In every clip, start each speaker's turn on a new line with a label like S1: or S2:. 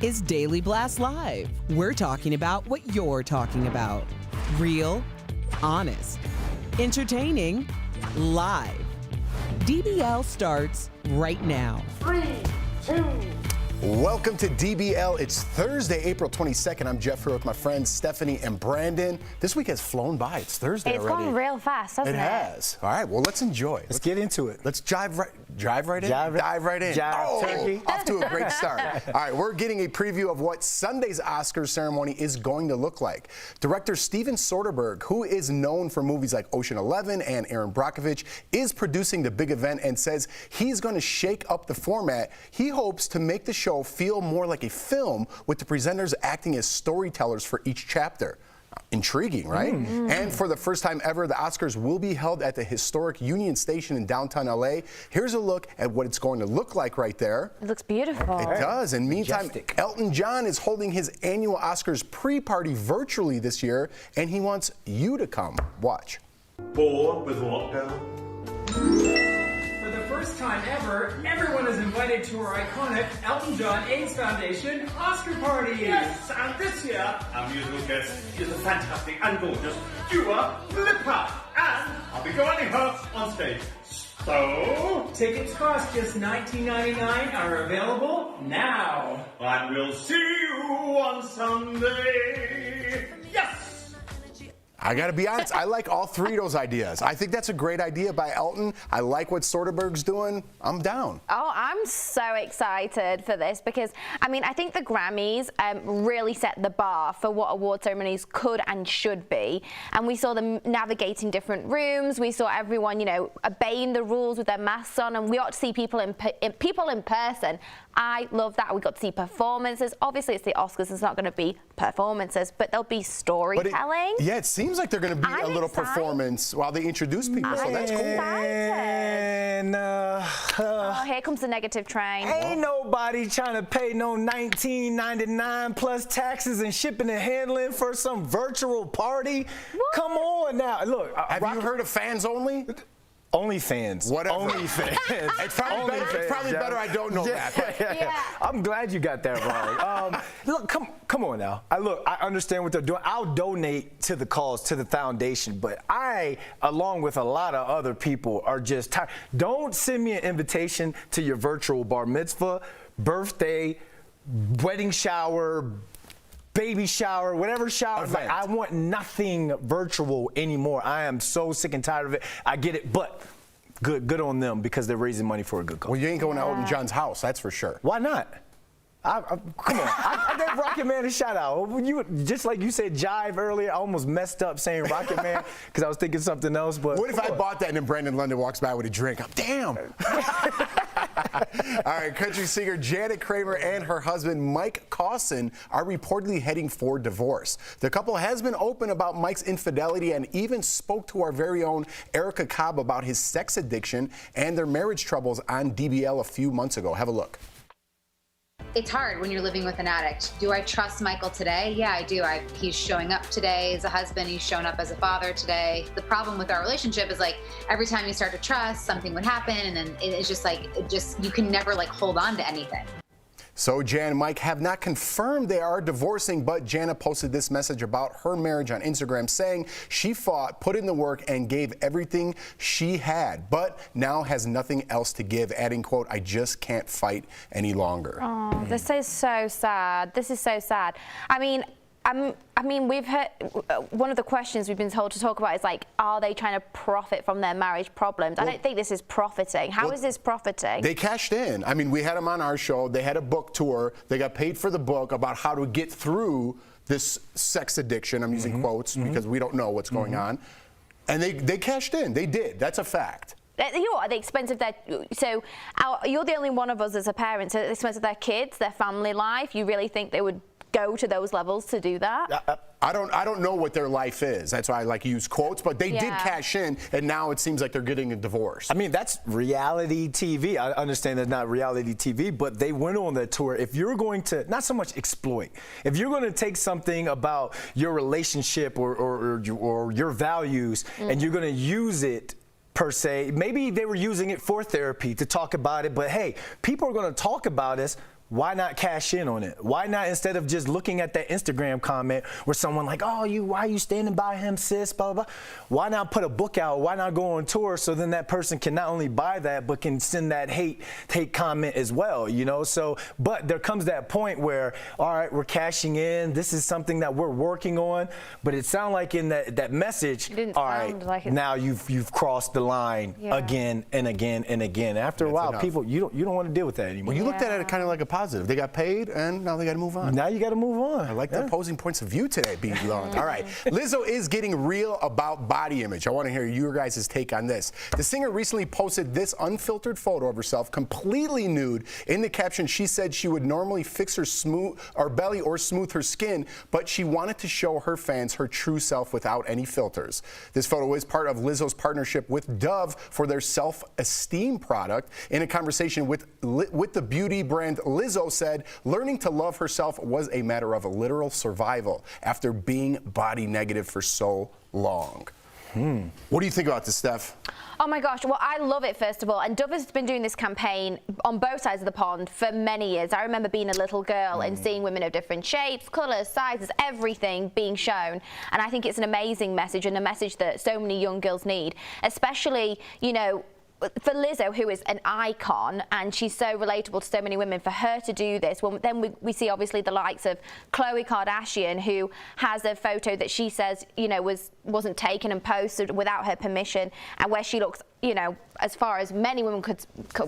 S1: Is Daily Blast Live. We're talking about what you're talking about. Real, honest, entertaining, live. DBL starts right now.
S2: 3, 2.
S3: Welcome to DBL. It's Thursday, April 22nd. I'm Jeff here with my friends Stephanie and Brandon. This week has flown by. It's Thursday already.
S2: It's gone real fast, hasn't it?
S3: It has. All right, well, let's enjoy.
S4: Let's get into it.
S3: Let's dive right in? Dive right in?
S4: Turkey.
S3: Off to a great start. All right, we're getting a preview of what Sunday's Oscars ceremony is going to look like. Director Steven Soderbergh, who is known for movies like Ocean 11 and Aaron Brockovich, is producing the big event and says he's going to shake up the format. He hopes to make the show feel more like a film with the presenters acting as storytellers for each chapter. Intriguing, right? And for the first time ever, the Oscars will be held at the historic Union Station in downtown LA. Here's a look at what it's going to look like right there.
S2: It looks beautiful.
S3: It does. And meantime,
S4: Majestic.
S3: Elton John is holding his annual Oscars pre-party virtually this year, and he wants you to come. Watch.
S5: Bored with lockdown?
S6: For the first time ever, everyone is invited to our iconic Elton John AIDS Foundation Oscar party.
S5: Yes, and this year, our musical guest is the fantastic and gorgeous Dua Lipa, and I'll be joining her on stage. So,
S6: Tickets cost just $19.99, are available now.
S5: and we'll see you on Sunday. Yes!
S3: I gotta be honest, I like all three of those ideas. I think that's a great idea by Elton. I like what Soderbergh's doing. I'm down.
S2: Oh, I'm so excited for this because, I mean, I think the Grammys really set the bar for what award ceremonies could and should be. And we saw them navigating different rooms. We saw everyone, you know, obeying the rules with their masks on, and we got to see people in person. I love that. We got to see performances. Obviously, it's the Oscars. It's not going to be performances, but there'll be storytelling.
S3: It seems like they're going to be
S2: I'm
S3: a little
S2: excited.
S3: performance while they introduce people, so that's cool.
S4: And
S2: Oh, here comes the negative train.
S4: ain't nobody trying to pay no $19.99 plus taxes and shipping and handling for some virtual party.
S2: What?
S4: Come on now. Look,
S3: Have you heard of fans only?
S4: OnlyFans.
S3: Whatever.
S4: OnlyFans.
S3: It's probably better I don't know that. But.
S2: Yeah.
S4: I'm glad you got that wrong. Look, come on now. I understand what they're doing. I'll donate to the cause, to the foundation, but I, along with a lot of other people, are just tired. Don't send me an invitation to your virtual bar mitzvah, birthday, wedding shower, baby shower, whatever shower. Like, I want nothing virtual anymore. I am so sick and tired of it. I get it, but good on them because they're raising money for a good cause.
S3: Well, you ain't going to Elton John's house, that's for sure.
S4: Why not? Come on, I gave Rocket Man a shout out. Just like you said jive earlier, I almost messed up saying Rocket Man because I was thinking something else. But
S3: what if I bought that and then Brandon London walks by with a drink? Damn. All right, country singer Janet Cramer and her husband Mike Cawson are reportedly heading for divorce. The couple has been open about Mike's infidelity and even spoke to our very own Erica Cobb about his sex addiction and their marriage troubles on DBL a few months ago. Have a look.
S7: It's hard when you're living with an addict. Do I trust Michael today? Yeah, I do. He's showing up today as a husband. He's shown up as a father today. The problem with our relationship is like every time you start to trust, something would happen, and then it's just like you can never like hold on to anything.
S3: So Jan and Mike have not confirmed they are divorcing, but Jana posted this message about her marriage on Instagram saying she fought, put in the work, and gave everything she had, but now has nothing else to give, adding, quote, "I just can't fight any longer."
S2: Oh, this is so sad. This is so sad. I mean, we've heard one of the questions we've been told to talk about is like, are they trying to profit from their marriage problems? I don't think this is profiting. How is this profiting?
S3: They cashed in. I mean, we had them on our show. They had a book tour. They got paid for the book about how to get through this sex addiction. I'm using quotes because we don't know what's going on. And they cashed in. They did. That's a fact.
S2: You are at the expense of you're the only one of us as a parent, so at the expense of their kids, their family life. You really think they would go to those levels to do that?
S3: I don't know what their life is. That's why I like to use quotes, but they did cash in, and now it seems like they're getting a divorce.
S4: I mean, that's reality TV. I understand that's not reality TV, but they went on that tour. If you're going to not so much exploit, if you're going to take something about your relationship or your values and you're going to use it per se, maybe they were using it for therapy to talk about it, but hey, people are going to talk about us. Why not cash in on it? Why not, instead of just looking at that Instagram comment where someone like, oh, why are you standing by him, sis, blah, blah, blah. Why not put a book out? Why not go on tour so then that person can not only buy that, but can send that hate comment as well, you know? So, but there comes that point where, all right, we're cashing in. This is something that we're working on. But it sounded like in that message, all right, like now you've crossed the line again and again and again. After a while, people, you don't want to deal with that anymore.
S3: Well, you looked at it kind of like a positive. They got paid, and now they got to move on.
S4: Now you got to move on.
S3: I like the opposing points of view today, B. Long. All right. Lizzo is getting real about body image. I want to hear your guys' take on this. The singer recently posted this unfiltered photo of herself, completely nude. In the caption, she said she would normally fix her belly or smooth her skin, but she wanted to show her fans her true self without any filters. This photo is part of Lizzo's partnership with Dove for their self-esteem product. In a conversation with the beauty brand, Lizzo said learning to love herself was a matter of a literal survival after being body negative for so long. What do you think about this, Steph?
S2: Oh my gosh, well, I love it, first of all. And Dove has been doing this campaign on both sides of the pond for many years. I remember being a little girl and seeing women of different shapes, colours, sizes, everything being shown. And I think it's an amazing message, and a message that so many young girls need, especially, you know, for Lizzo, who is an icon, and she's so relatable to so many women, for her to do this, well, then we see obviously the likes of Khloe Kardashian, who has a photo that she says, you know, wasn't taken and posted without her permission, and where she looks, you know, as far as many women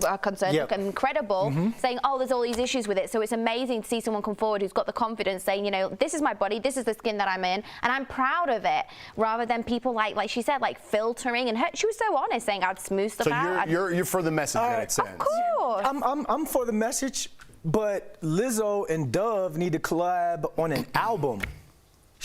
S2: are concerned, look incredible, saying, oh, there's all these issues with it. So it's amazing to see someone come forward who's got the confidence saying, you know, this is my body, this is the skin that I'm in, and I'm proud of it, rather than people like she said, like filtering. And she was so honest, saying I'd smooth stuff out.
S3: You're for the message that it sends.
S2: Of course.
S4: I'm for the message, but Lizzo and Dove need to collab on an album.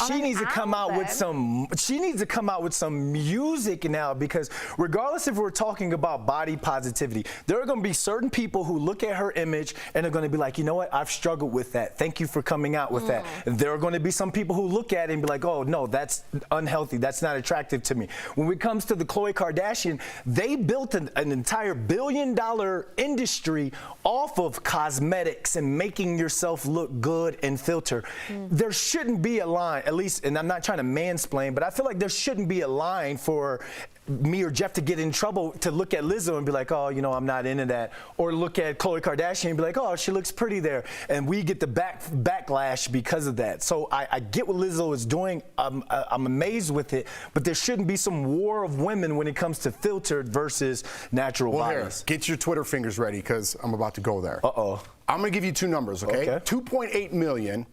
S4: She needs to come out with some. She needs to come out with some music now, because regardless if we're talking about body positivity, there are going to be certain people who look at her image and are going to be like, you know what, I've struggled with that. Thank you for coming out with that. And there are going to be some people who look at it and be like, oh no, that's unhealthy. That's not attractive to me. When it comes to the Khloe Kardashian, they built an entire billion-dollar industry off of cosmetics and making yourself look good and filter. There shouldn't be a line, at least, and I'm not trying to mansplain, but I feel like there shouldn't be a line for me or Jeff to get in trouble to look at Lizzo and be like, oh, you know, I'm not into that. Or look at Khloe Kardashian and be like, oh, she looks pretty there. And we get the backlash because of that. So I get what Lizzo is doing. I'm amazed with it. But there shouldn't be some war of women when it comes to filtered versus natural bodies.
S3: Here, get your Twitter fingers ready, because I'm about to go there.
S4: Uh-oh.
S3: I'm going to give you two numbers, okay? 2.8 million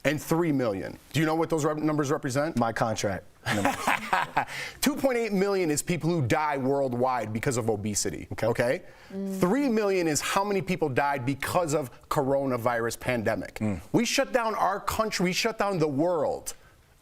S3: and 3 million. Do you know what those numbers represent?
S4: My contract.
S3: 2.8 million is people who die worldwide because of obesity, okay? 3 million is how many people died because of coronavirus pandemic. We shut down our country, we shut down the world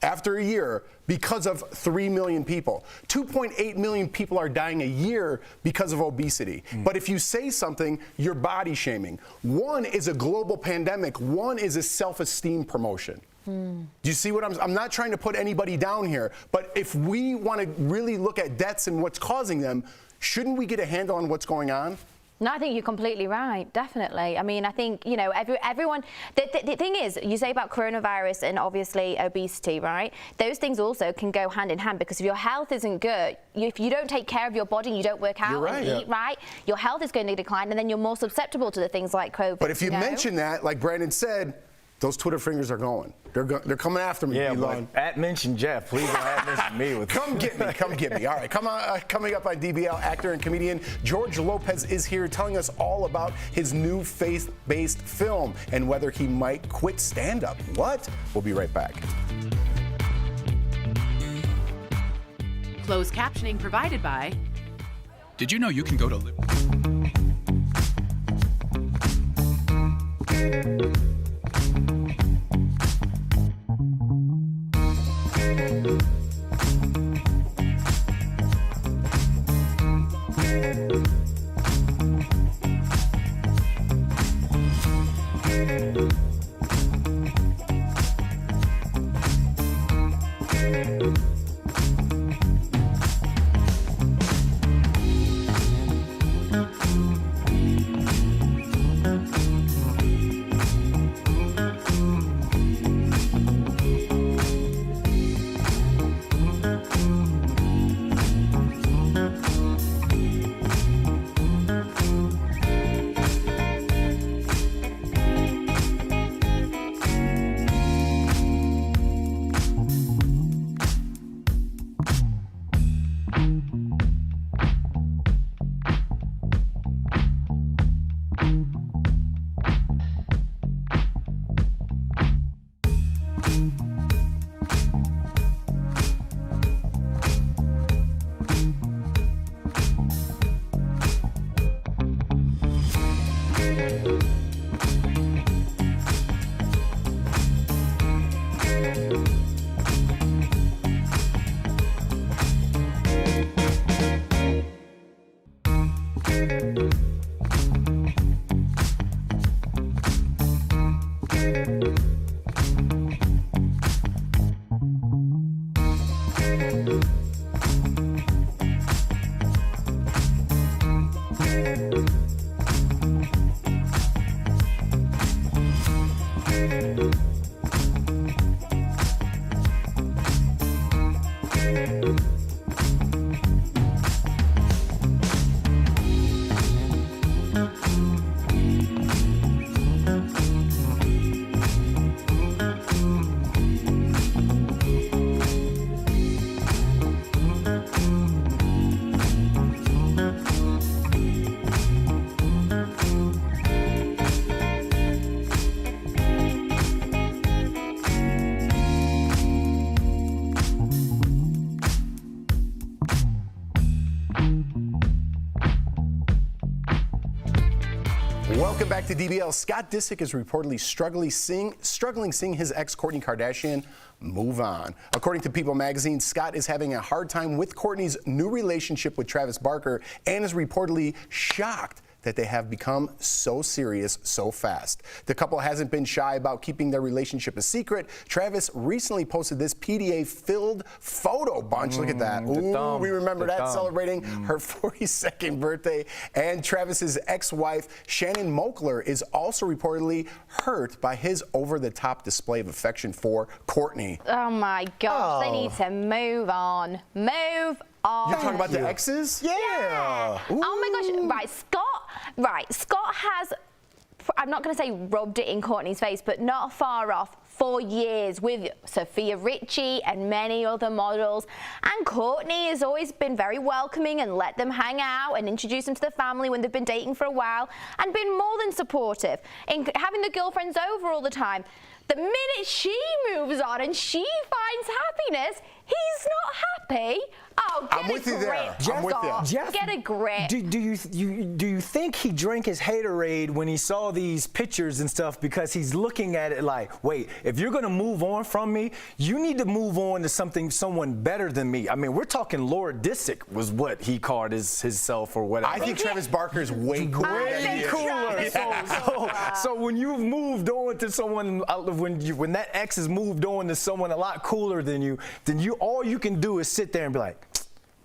S3: after a year because of 3 million people. 2.8 million people are dying a year because of obesity. But if you say something, you're body shaming. One is a global pandemic, one is a self-esteem promotion. Do you see what I'm not trying to put anybody down here, but if we want to really look at deaths and what's causing them, shouldn't we get a handle on what's going on?
S2: No, I think you're completely right, definitely. I mean, I think, you know, everyone, the thing is, you say about coronavirus and obviously obesity, right? Those things also can go hand in hand, because if your health isn't good, if you don't take care of your body, you don't work out and eat right, your health is going to decline, and then you're more susceptible to the things like COVID.
S3: But if you mention that, like Brandon said, those Twitter fingers are going. They're coming after me.
S4: Yeah,
S3: Elon.
S4: but mention Jeff. Please don't mention me with
S3: Come get me. Come get me. All right. Coming up on DBL, actor and comedian George Lopez is here telling us all about his new faith-based film and whether he might quit stand-up. What? We'll be right back.
S8: Closed captioning provided by... Did you know you can go to...
S3: Welcome back to DBL. Scott Disick is reportedly struggling seeing his ex Kourtney Kardashian move on. According to People magazine, Scott is having a hard time with Kourtney's new relationship with Travis Barker and is reportedly shocked that they have become so serious so fast. The couple hasn't been shy about keeping their relationship a secret. Travis recently posted this PDA-filled photo bunch. Look at that. Ooh, we remember that, celebrating her 42nd birthday. And Travis's ex-wife, Shannon Moakler, is also reportedly hurt by his over-the-top display of affection for Kourtney.
S2: Oh my gosh, they need to move on. Move on.
S3: You're talking about the exes?
S2: Yeah. Oh my gosh. Scott has, I'm not going to say rubbed it in Kourtney's face, but not far off, for years with Sophia Richie and many other models. And Kourtney has always been very welcoming and let them hang out and introduce them to the family when they've been dating for a while and been more than supportive in having the girlfriends over all the time. The minute she moves on and she finds happiness, he's not happy. Oh, get
S3: I'm with you there.
S2: Jeff,
S3: I'm with you.
S4: Jeff,
S2: get a grip.
S4: Do you think he drank his haterade when he saw these pictures and stuff because he's looking at it like, wait, if you're gonna move on from me, you need to move on to someone better than me. I mean, we're talking Laura Disick was what he called himself or whatever.
S3: I think Travis Barker is way cooler.
S4: Way cooler. So when you've moved on to someone, when that ex has moved on to someone a lot cooler than you, all you can do is sit there and be like,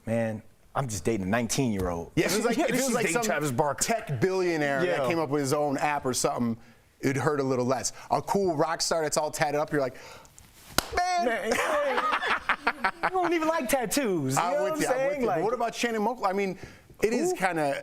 S4: man, I'm just dating a 19-year-old.
S3: Yeah, it feels like some
S4: Travis Barker
S3: tech billionaire that came up with his own app or something. It'd hurt a little less. A cool rock star that's all tatted up, you're like, man.
S4: You don't even like tattoos.
S3: I'm with you. But what about Shannon Moakler? I mean, it is kind of.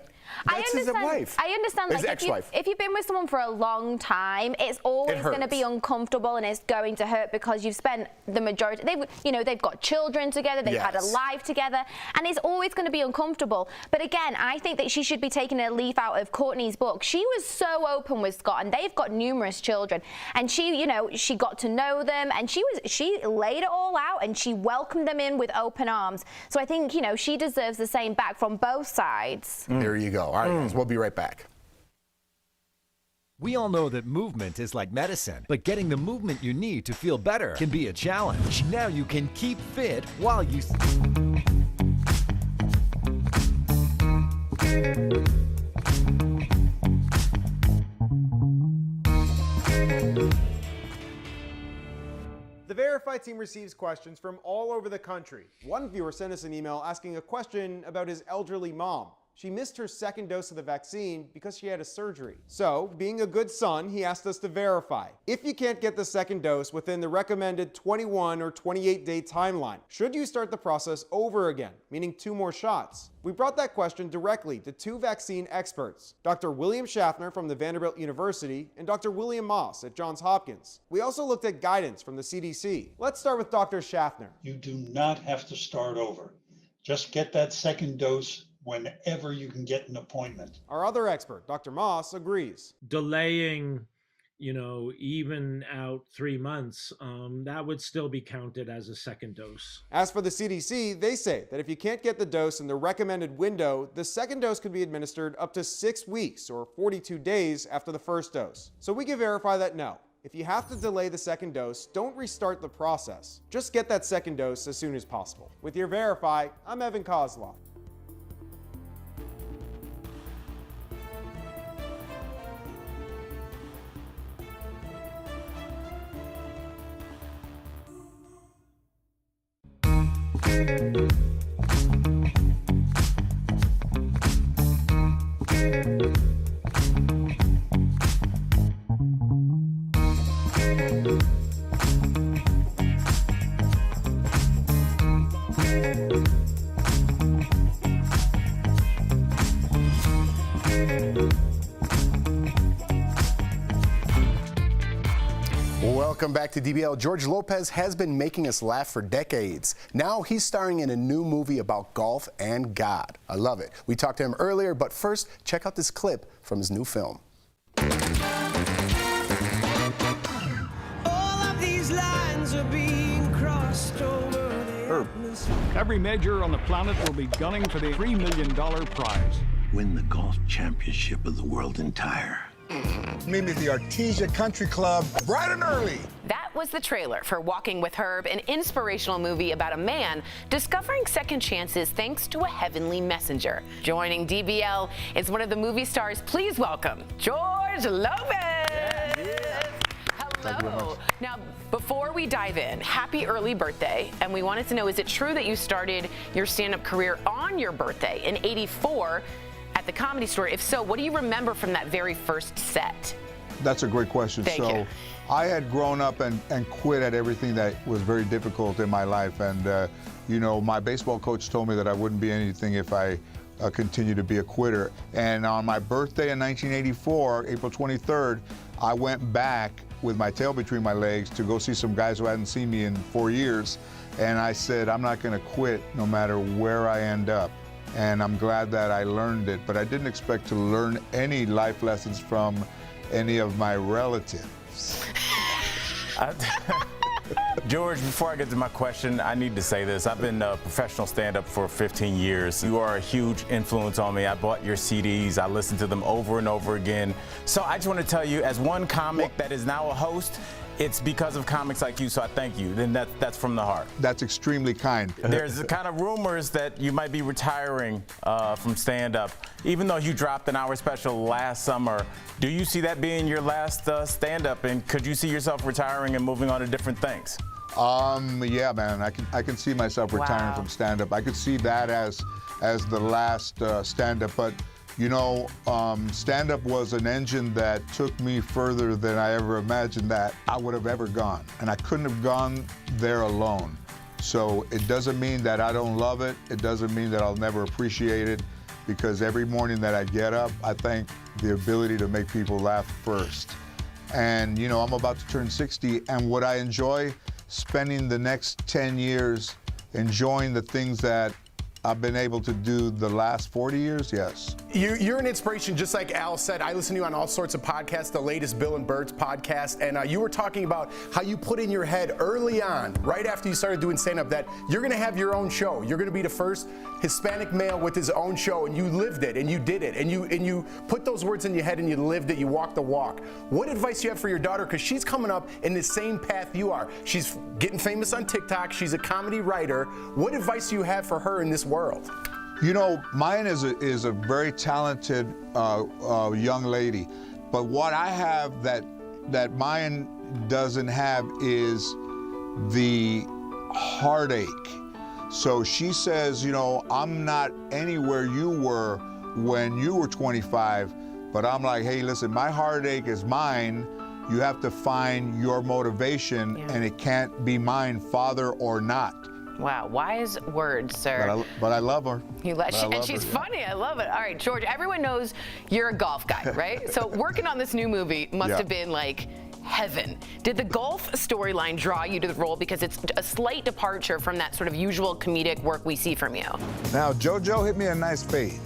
S3: That's his wife.
S2: I understand.
S3: His ex-wife.
S2: If you've been with someone for a long time, it's always going to be uncomfortable and it's going to hurt because you've spent the majority. They've got children together. They've had a life together, and it's always going to be uncomfortable. But again, I think that she should be taking a leaf out of Kourtney's book. She was so open with Scott, and they've got numerous children. And she got to know them, and she laid it all out, and she welcomed them in with open arms. So I think she deserves the same back from both sides.
S3: There you go. All right, guys, we'll be right back.
S9: We all know that movement is like medicine, but getting the movement you need to feel better can be a challenge. Now you can keep fit while you...
S10: The Verify team receives questions from all over the country. One viewer sent us an email asking a question about his elderly mom. She missed her second dose of the vaccine because she had a surgery. So, being a good son, he asked us to verify. If you can't get the second dose within the recommended 21 or 28-day timeline, should you start the process over again, meaning 2 more shots? We brought that question directly to 2 vaccine experts, Dr. William Schaffner from the Vanderbilt University and Dr. William Moss at Johns Hopkins. We also looked at guidance from the CDC. Let's start with Dr. Schaffner.
S11: You do not have to start over. Just get that second dose whenever you can get an appointment.
S10: Our other expert, Dr. Moss, agrees.
S12: Delaying, even out 3 months, that would still be counted as a second dose.
S10: As for the CDC, they say that if you can't get the dose in the recommended window, the second dose could be administered up to 6 weeks or 42 days after the first dose. So we can verify that no. If you have to delay the second dose, don't restart the process. Just get that second dose as soon as possible. With your Verify, I'm Evan Kozlov.
S3: Welcome back to DBL. George Lopez has been making us laugh for decades. Now he's starring in a new movie about golf and God. I love it. We talked to him earlier, but first, check out this clip from his new film.
S13: All of these lines are being crossed over.
S14: Every major on the planet will be gunning for the $3 million prize.
S15: Win the golf championship of the world entire. Meet me at the Artesia Country Club bright and early.
S16: That was the trailer for Walking with Herb, an inspirational movie about a man discovering second chances thanks to a heavenly messenger. Joining DBL is one of the movie stars. Please welcome George Lopez. Hello. Now, before we dive in, happy early birthday. And we wanted to know, is it true that you started your stand-up career on your birthday in '84 at the Comedy Store? If so, what do you remember from that very first set?
S17: That's a great question.
S16: Thank you.
S17: I had grown up and quit at everything that was very difficult in my life. And, you know, my baseball coach told me that I wouldn't be anything if I continued to be a quitter. And on my birthday in 1984, April 23rd, I went back with my tail between my legs to go see some guys who hadn't seen me in 4 years. And I said, I'm not going to quit no matter where I end up. And I'm glad that I learned it. But I didn't expect to learn any life lessons from any of my relatives.
S18: George, before I get to my question, I need to say this. I've been a professional stand-up for 15 years. You are a huge influence on me. I bought your CDs. I listened to them over and over again. So I just want to tell you, as one comic that is now a host, it's because of comics like you, so I thank you. Then that's from the heart.
S17: That's extremely kind.
S18: There's kind of rumors that you might be retiring from stand-up, even though you dropped an hour special last summer. Do you see that being your last stand-up, and could you see yourself retiring and moving on to different things?
S17: Yeah, man, I can see myself retiring from stand-up. I could see that as the last stand-up, but you know, stand-up was an engine that took me further than I ever imagined that I would have ever gone. And I couldn't have gone there alone. So it doesn't mean that I don't love it. It doesn't mean that I'll never appreciate it, because every morning that I get up, I thank the ability to make people laugh first. And, you know, I'm about to turn 60, and would I enjoy spending the next 10 years enjoying the things that I've been able to do the last 40 years? Yes.
S3: You're an inspiration, just like Al said. I listen to you on all sorts of podcasts, the latest Bill and Bert's podcast, and you were talking about how you put in your head early on, right after you started doing stand-up, that you're going to have your own show. You're going to be the first Hispanic male with his own show, and you lived it, and you did it, and you put those words in your head, and you lived it, you walked the walk. What advice do you have for your daughter? Because she's coming up in the same path you are. She's getting famous on TikTok. She's a comedy writer. What advice do you have for her in this world?
S17: You know, mine is a very talented young lady, but what I have that mine doesn't have is the heartache. So she says, you know, I'm not anywhere you were when you were 25, but I'm like, hey, listen, my heartache is mine. You have to find your motivation, and it can't be mine, father or not.
S16: Wow, wise words, sir.
S17: But I love her.
S16: And she's funny. I love it. All right, George, everyone knows you're a golf guy, right? So working on this new movie must have been like heaven. Did the golf storyline draw you to the role because it's a slight departure from that sort of usual comedic work we see from you?
S17: Now, JoJo hit me a nice fade.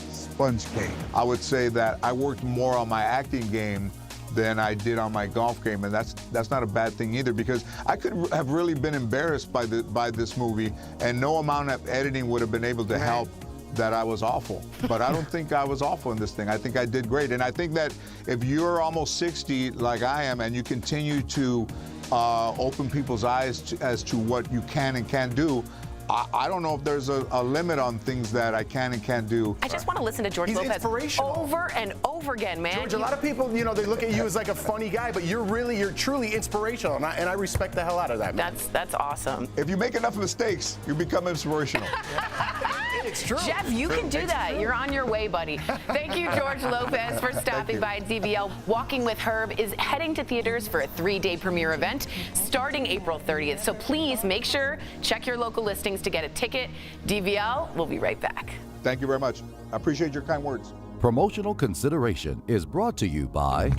S17: Sponge cake. I would say that I worked more on my acting game than I did on my golf game, and that's not a bad thing either, because I could have really been embarrassed by this movie, and no amount of editing would have been able to help that I was awful. But I don't think I was awful in this thing. I think I did great, and I think that if you're almost 60 like I am, and you continue to open people's eyes as to what you can and can't do, I don't know if there's a limit on things that I can and can't do.
S16: I just want to listen to George Lopez over and over again, man.
S3: George, a lot of people, you know, they look at you as like a funny guy, but you're truly inspirational, and I respect the hell out of that, man.
S16: That's awesome.
S17: If you make enough mistakes, you become inspirational.
S3: It's true.
S16: Jeff, you can do that. You're on your way, buddy. Thank you, George Lopez, for stopping by DBL. Walking with Herb is heading to theaters for a 3-day premiere event starting April 30th. So please make sure, check your local listings to get a ticket. DBL, we'll be right back.
S17: Thank you very much. I appreciate your kind words.
S19: Promotional consideration is brought to you by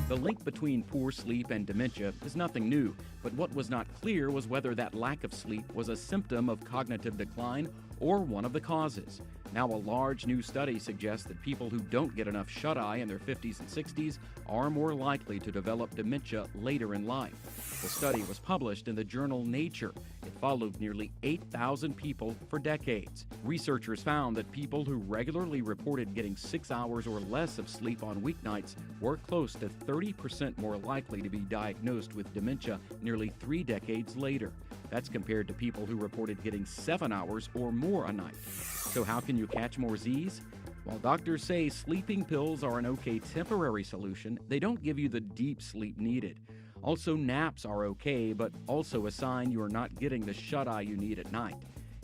S20: The link between poor sleep and dementia is nothing new, but what was not clear was whether that lack of sleep was a symptom of cognitive decline or one of the causes. Now, a large new study suggests that people who don't get enough shut-eye in their 50s and 60s are more likely to develop dementia later in life. The study was published in the journal Nature. It followed nearly 8,000 people for decades. Researchers found that people who regularly reported getting 6 hours or less of sleep on weeknights were close to 30% more likely to be diagnosed with dementia nearly 3 decades later. That's compared to people who reported getting 7 hours or more a night. So how can you catch more Z's? While doctors say sleeping pills are an okay temporary solution, they don't give you the deep sleep needed. Also, naps are okay, but also a sign you are not getting the shut-eye you need at night.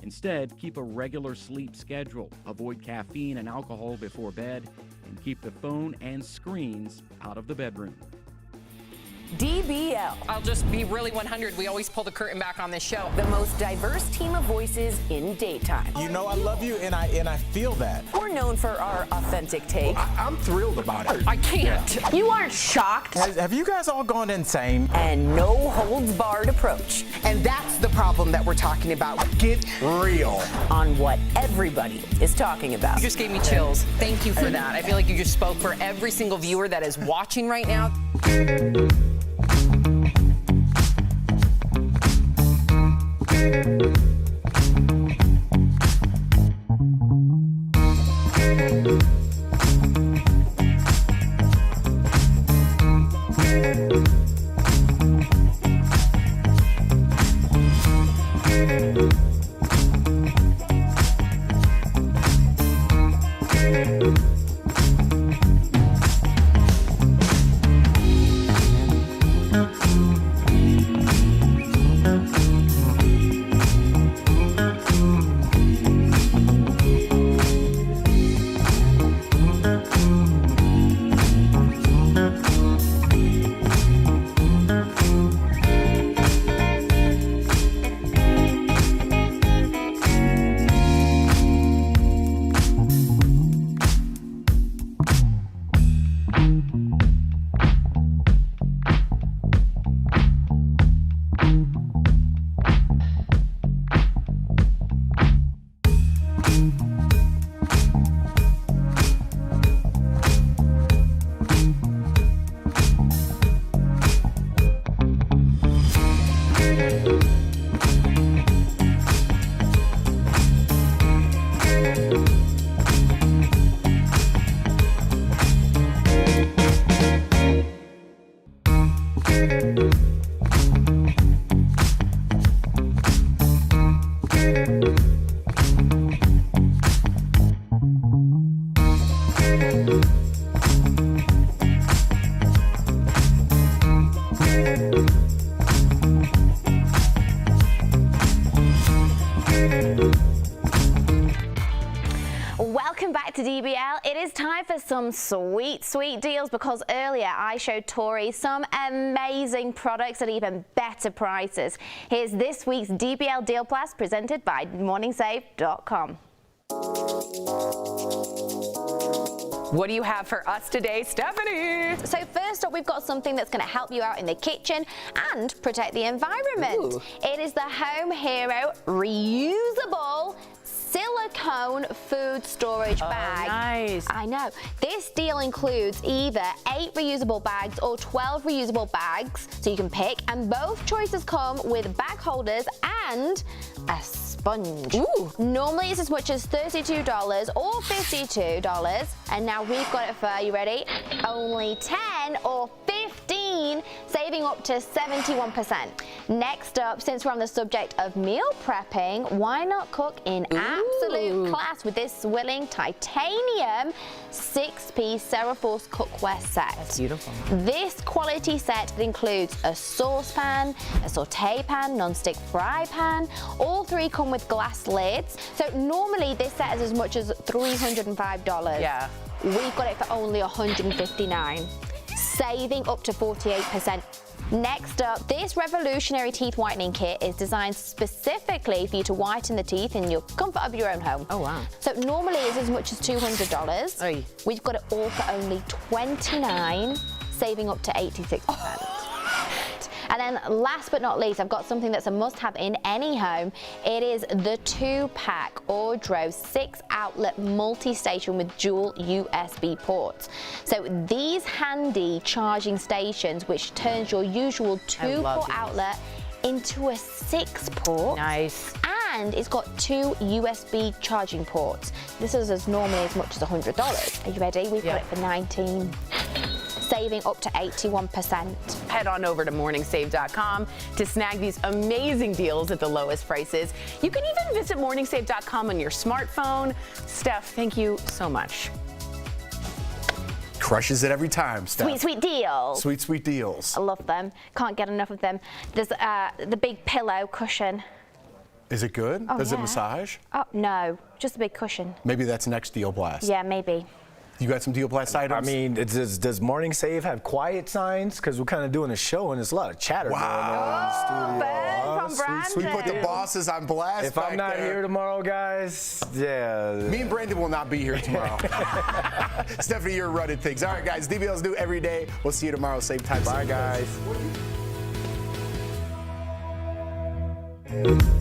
S20: Instead, keep a regular sleep schedule, avoid caffeine and alcohol before bed, and keep the phone and screens out of the bedroom.
S16: DBL.
S21: I'll just be really 100. We always pull the curtain back on this show.
S16: The most diverse team of voices in daytime.
S18: You know I love you, and I feel that.
S16: We're known for our authentic take.
S18: I'm thrilled about it.
S21: I can't.
S16: Yeah. You aren't shocked.
S18: Have you guys all gone insane?
S16: And no holds barred approach.
S1: And that's the problem that we're talking about. Get real.
S16: On what everybody is talking about.
S21: You just gave me chills. Thank you for that. I feel like you just spoke for every single viewer that is watching right now.
S2: Welcome back to DBL. It is time for some sweet, sweet deals because earlier I showed Tori some amazing products at even better prices. Here's this week's DBL Deal Plus presented by MorningSave.com.
S16: What do you have for us today, Stephanie?
S2: So first up, we've got something that's going to help you out in the kitchen and protect the environment.
S16: Ooh.
S2: It is the Home Hero Reusable Silicone food storage bag.
S16: Nice.
S2: I know. This deal includes either 8 reusable bags or 12 reusable bags, so you can pick, and both choices come with bag holders and a sponge.
S16: Ooh.
S2: Normally it's as much as $32 or $52, and now we've got it for, you ready? Only 10 or 15, saving up to 71%. Next up, since we're on the subject of meal prepping, why not cook in absolute class with this Swilling titanium 6-piece Ceraforce cookware set.
S16: That's beautiful.
S2: This quality set includes a saucepan, a saute pan, non-stick fry pan. All three come with glass lids. So normally this set is as much as $305.
S16: Yeah.
S2: We've got it for only $159, saving up to 48%. Next up, this revolutionary teeth whitening kit is designed specifically for you to whiten the teeth in your comfort of your own home.
S16: Oh, wow.
S2: So normally it's as much as $200.
S16: Oy.
S2: We've got it all for only $29, saving up to 86%. And then last but not least, I've got something that's a must-have in any home. It is the 2-pack Ordro 6-outlet multi-station with dual USB ports. So these handy charging stations, which turns your usual 2-port outlet into a 6-port.
S21: Nice.
S2: And it's got 2 USB charging ports. This is as normally as much as $100. Are you ready? We've got it for $19. Saving up to 81%.
S21: Head on over to morningsave.com to snag these amazing deals at the lowest prices. You can even visit morningsave.com on your smartphone. Steph, thank you so much.
S3: Crushes it every time, Steph.
S2: Sweet, sweet deals.
S3: Sweet, sweet deals.
S2: I love them. Can't get enough of them. There's the big pillow cushion.
S3: Is it good?
S2: Oh,
S3: Does it
S2: yeah.
S3: massage?
S2: Oh, no. Just a big cushion.
S3: Maybe that's next Deal Blast.
S2: Yeah, maybe.
S3: You got some Deal Blast items?
S4: I mean, does Morning Save have quiet signs? Because we're kind of doing a show and there's a lot of chatter going on in the studio.
S3: We put the bosses on blast.
S4: If I'm not here tomorrow, guys, yeah.
S3: Me and Brandon will not be here tomorrow. Stephanie, you're running things. All right, guys, DBL's new every day. We'll see you tomorrow, same time.
S4: Bye,
S3: same place.
S4: guys.